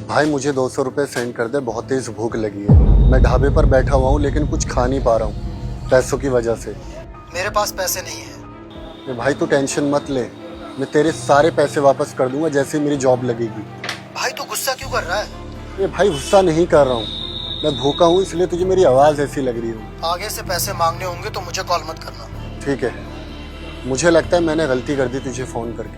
भाई मुझे 200 रुपये सेंड कर दे, बहुत तेज़ भूख लगी है। मैं ढाबे पर बैठा हुआ हूँ लेकिन कुछ खा नहीं पा रहा हूँ पैसों की वजह से। मेरे पास पैसे नहीं है। ये भाई तू टेंशन मत ले, मैं तेरे सारे पैसे वापस कर दूंगा जैसे ही मेरी जॉब लगेगी। भाई तू गुस्सा क्यों कर रहा है? ये भाई गुस्सा नहीं कर रहा हूँ, मैं भूखा हूँ इसलिए तुझे मेरी आवाज़ ऐसी लग रही हो। आगे से पैसे मांगने होंगे तो मुझे कॉल मत करना। ठीक है, मुझे लगता है मैंने गलती कर दी तुझे फ़ोन करके।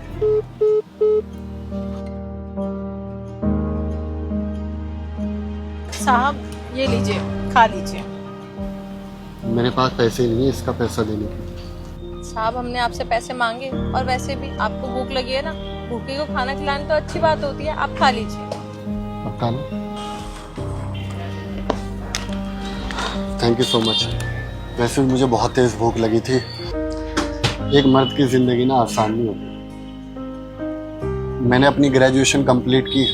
साहब ये लीजिए, खा लीजिए। मेरे पास पैसे नहीं है इसका पैसा देने के। साहब हमने आपसे पैसे मांगे और वैसे भी आपको भूख लगी है ना, भूखे को खाना खिलाना तो अच्छी बात होती है, आप खा लीजिए। अब खा लो। Thank you so much. वैसे भी मुझे बहुत तेज़ भूख लगी थी। एक मर्द की ज़िंदगी ना आसान नहीं होती। मैंने अपनी ग्रेजुएशन कंप्लीट की,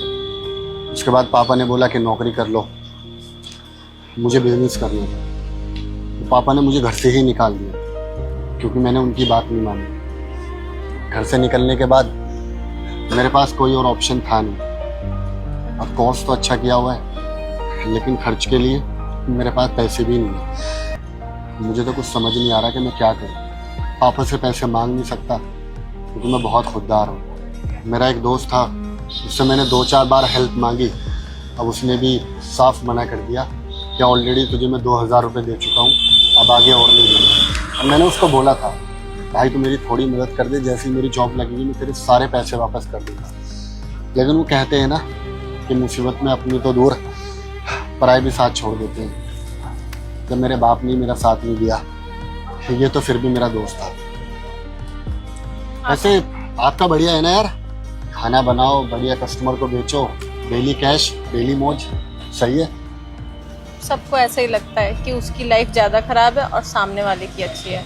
उसके बाद पापा ने बोला कि नौकरी कर लो, मुझे बिजनेस करना था। तो पापा ने मुझे घर से ही निकाल दिया क्योंकि मैंने उनकी बात नहीं मानी। घर से निकलने के बाद मेरे पास कोई और ऑप्शन था नहीं। अब कोर्स तो अच्छा किया हुआ है लेकिन खर्च के लिए मेरे पास पैसे भी नहीं है। मुझे तो कुछ समझ नहीं आ रहा कि मैं क्या करूं। पापा से पैसे मांग नहीं सकता क्योंकि मैं बहुत खुददार हूँ। मेरा एक दोस्त था, उससे मैंने 2-4 बार हेल्प मांगी, अब उसने भी साफ मना कर दिया कि ऑलरेडी तुझे मैं 2000 रुपये दे चुका हूँ, अब आगे और नहीं दूँगा। अब मैंने उसको बोला था भाई तू मेरी थोड़ी मदद कर दे, जैसे ही मेरी जॉब लगेगी मैं तेरे सारे पैसे वापस कर दूँगा। लेकिन वो कहते हैं ना कि मुसीबत में अपनी तो दूर पराई भी साथ छोड़ देते हैं। जब मेरे बाप ने मेरा साथ नहीं दिया, ये तो फिर भी मेरा दोस्त था। वैसे आपका बढ़िया है ना यार, खाना बनाओ, बढ़िया कस्टमर को बेचो, डेली कैश, डेली मौज, सही है। सबको ऐसा ही लगता है कि उसकी लाइफ ज़्यादा ख़राब है और सामने वाले की अच्छी है,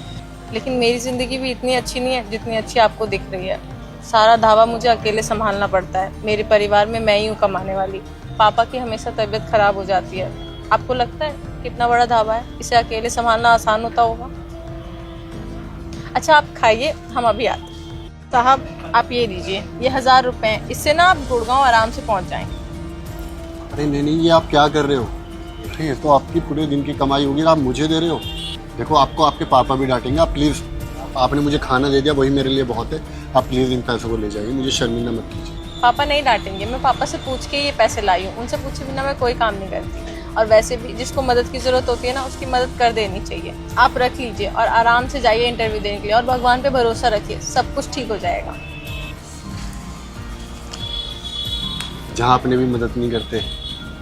लेकिन मेरी ज़िंदगी भी इतनी अच्छी नहीं है जितनी अच्छी आपको दिख रही है। सारा ढाबा मुझे अकेले संभालना पड़ता है, मेरे परिवार में मैं ही हूँ कमाने वाली। पापा की हमेशा तबीयत ख़राब हो जाती है। आपको लगता है कितना बड़ा ढाबा है, इसे अकेले संभालना आसान होता होगा? अच्छा आप खाइए, हम अभी आते हैं। साहब आप ये लीजिए, ये 1000 रुपये हैं, इससे ना आप गुड़गांव आराम से पहुँच जाएंगे। अरे नहीं, ये आप क्या कर रहे हो? अरे ये तो आपकी पूरे दिन की कमाई होगी, आप मुझे दे रहे हो। देखो आपको आपके पापा भी डांटेंगे। आप प्लीज़, आपने मुझे खाना दे दिया वही मेरे लिए बहुत है। आप प्लीज़ इन पैसों को ले जाइए, मुझे शर्मिंदा मत कीजिए। पापा नहीं डांटेंगे, मैं पापा से पूछ के ये पैसे लाई हूँ, उनसे पूछे बिना मैं कोई काम नहीं करती। और वैसे भी जिसको मदद की ज़रूरत होती है ना, उसकी मदद कर देनी चाहिए। आप रख लीजिए और आराम से जाइए इंटरव्यू देने के लिए, और भगवान पे भरोसा रखिए, सब कुछ ठीक हो जाएगा। जहाँ आपने भी मदद नहीं करते,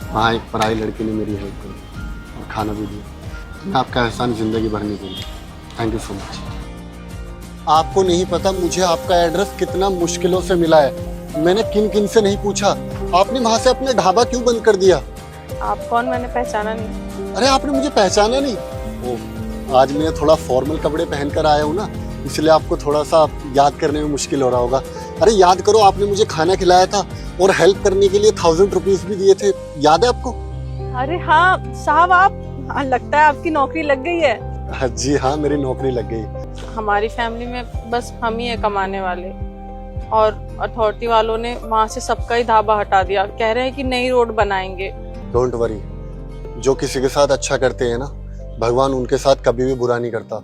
वहाँ एक पराई लड़की ने मेरी हेल्प करी और खाना भी दिया। मैं आपका एहसान ज़िंदगी भर नहीं दूँगा। Thank you so much. आपको नहीं पता मुझे आपका एड्रेस कितना मुश्किलों से मिला है। मैंने किन किन से नहीं पूछा, आपने वहाँ से अपना ढाबा क्यों बंद कर दिया? आप कौन? मैंने पहचाना नहीं। अरे आपने मुझे पहचाना नहीं? ओह, आज मैं थोड़ा फॉर्मल कपड़े पहन कर आया हूँ ना, इसलिए आपको थोड़ा सा याद करने में मुश्किल हो रहा होगा। अरे याद करो, आपने मुझे खाना खिलाया था और हेल्प करने के लिए 1000 रुपीज भी दिए थे, याद है आपको? अरे हाँ साहब, आप लगता है आपकी नौकरी लग गई है। जी हाँ, मेरी नौकरी लग गई। हमारी फैमिली में बस हम ही है कमाने वाले, और अथॉरिटी वालों ने वहाँ से सबका ही ढाबा हटा दिया। कह रहे हैं कि नई रोड बनाएंगे। डोंट वरी, जो किसी के साथ अच्छा करते हैं ना, भगवान उनके साथ कभी भी बुरा नहीं करता।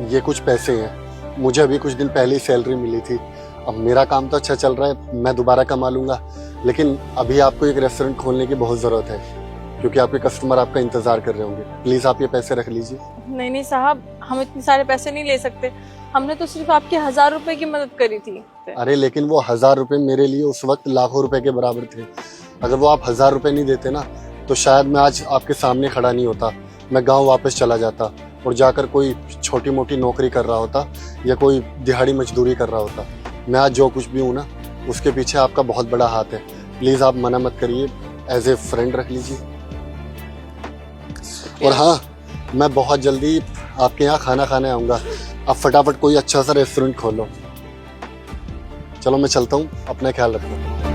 ये कुछ पैसे हैं, मुझे अभी कुछ दिन पहले ही सैलरी मिली थी। अब मेरा काम तो अच्छा चल रहा है, मैं दोबारा कमा लूँगा, लेकिन अभी आपको एक रेस्टोरेंट खोलने की बहुत ज़रूरत है क्योंकि आपके कस्टमर आपका इंतज़ार कर रहे होंगे। प्लीज़ आप ये पैसे रख लीजिए। नहीं नहीं साहब, हम इतने सारे पैसे नहीं ले सकते, हमने तो सिर्फ आपके 1000 रुपए की मदद करी थी। अरे लेकिन वो 1000 रुपये मेरे लिए उस वक्त लाखों रुपए के बराबर थे। अगर वो आप 1000 रुपये नहीं देते ना, तो शायद मैं आज आपके सामने खड़ा नहीं होता। मैं गांव वापस चला जाता और जाकर कोई छोटी मोटी नौकरी कर रहा होता या कोई दिहाड़ी मजदूरी कर रहा होता। मैं आज जो कुछ भी हूँ ना, उसके पीछे आपका बहुत बड़ा हाथ है। प्लीज़ आप मना मत करिए, एज ए फ्रेंड रख लीजिए। और हाँ, मैं बहुत जल्दी आपके यहाँ खाना खाने आऊँगा। आप फटाफट कोई अच्छा सा रेस्टोरेंट खोलो। चलो मैं चलता हूँ, अपना ख्याल रखना।